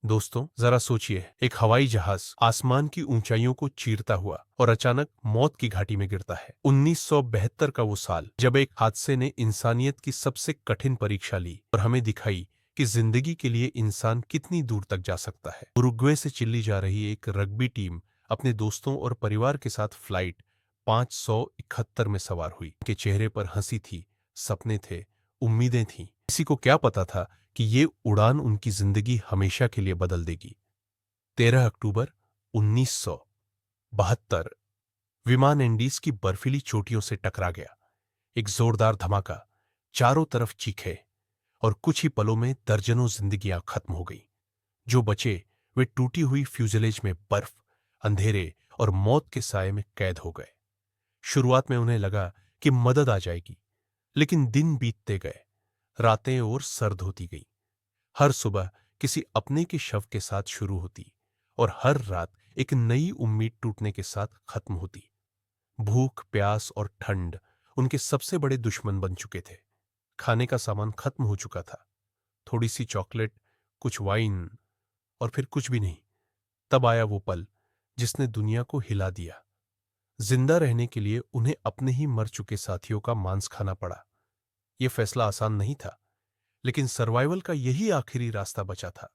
दोस्तों जरा सोचिए, एक हवाई जहाज आसमान की ऊंचाइयों को चीरता हुआ और अचानक मौत की घाटी में गिरता है। 1972 का वो साल जब एक हादसे ने इंसानियत की सबसे कठिन परीक्षा ली और हमें दिखाई कि जिंदगी के लिए इंसान कितनी दूर तक जा सकता है। उरुग्वे से चिल्ली जा रही एक रग्बी टीम अपने दोस्तों और परिवार के साथ फ्लाइट 571 में सवार हुई। उनके चेहरे पर हंसी थी, सपने थे, उम्मीदें थीं। किसी को क्या पता था कि ये उड़ान उनकी जिंदगी हमेशा के लिए बदल देगी। 13 अक्टूबर 1972 विमान एंडीज की बर्फीली चोटियों से टकरा गया। एक जोरदार धमाका, चारों तरफ चीखे और कुछ ही पलों में दर्जनों जिंदगियां खत्म हो गईं। जो बचे वे टूटी हुई फ्यूजलेज में बर्फ, अंधेरे और मौत के साए में कैद हो गए। शुरुआत में उन्हें लगा कि मदद आ जाएगी, लेकिन दिन बीतते गए, रातें और सर्द होती गईं। हर सुबह किसी अपने के शव के साथ शुरू होती और हर रात एक नई उम्मीद टूटने के साथ खत्म होती। भूख, प्यास और ठंड उनके सबसे बड़े दुश्मन बन चुके थे। खाने का सामान खत्म हो चुका था, थोड़ी सी चॉकलेट, कुछ वाइन और फिर कुछ भी नहीं। तब आया वो पल जिसने दुनिया को हिला दिया। जिंदा रहने के लिए उन्हें अपने ही मर चुके साथियों का मांस खाना पड़ा। यह फैसला आसान नहीं था, लेकिन सर्वाइवल का यही आखिरी रास्ता बचा था।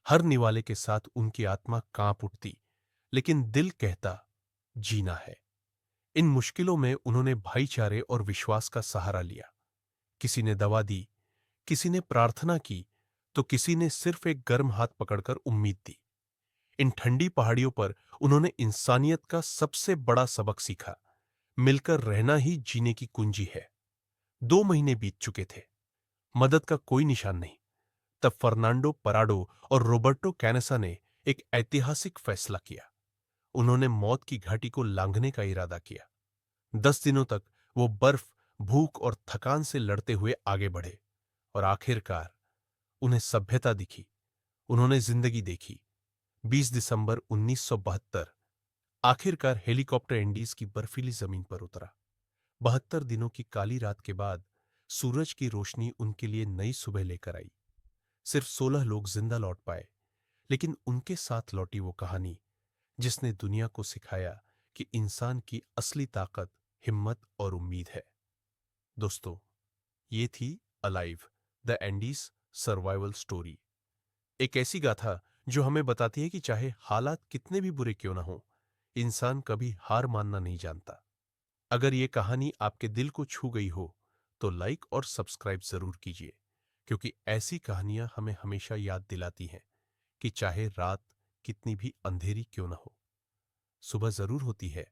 हर निवाले के साथ उनकी आत्मा कांप उठती, लेकिन दिल कहता जीना है। इन मुश्किलों में उन्होंने भाईचारे और विश्वास का सहारा लिया। किसी ने दवा दी, किसी ने प्रार्थना की, तो किसी ने सिर्फ एक गर्म हाथ पकड़कर उम्मीद दी। इन ठंडी पहाड़ियों पर उन्होंने इंसानियत का सबसे बड़ा सबक सीखा। मिलकर रहना ही जीने की कुंजी है। 2 महीने बीत चुके थे, मदद का कोई निशान नहीं। तब फर्नांडो पराडो और रोबर्टो कैनेसा ने एक ऐतिहासिक फैसला किया। उन्होंने मौत की घाटी को लांघने का इरादा किया। 10 दिनों तक वो बर्फ, भूख और थकान से लड़ते हुए आगे बढ़े और आखिरकार उन्हें सभ्यता दिखी। उन्होंने जिंदगी देखी। 20 दिसंबर 1972 आखिरकार हेलीकॉप्टर एंडीज की बर्फीली जमीन पर उतरा। 72 दिनों की काली रात के बाद सूरज की रोशनी उनके लिए नई सुबह लेकर आई। सिर्फ 16 लोग जिंदा लौट पाए, लेकिन उनके साथ लौटी वो कहानी जिसने दुनिया को सिखाया कि इंसान की असली ताकत हिम्मत और उम्मीद है। दोस्तों, ये थी alive the Andes survival story. एक ऐसी गाथा जो हमें बताती है कि चाहे हालात कितने भी बुरे क्यों ना हो, इंसान कभी हार मानना नहीं जानता। अगर ये कहानी आपके दिल को छू गई हो तो लाइक और सब्सक्राइब जरूर कीजिए, क्योंकि ऐसी कहानियां हमें हमेशा याद दिलाती हैं कि चाहे रात कितनी भी अंधेरी क्यों ना हो, सुबह जरूर होती है।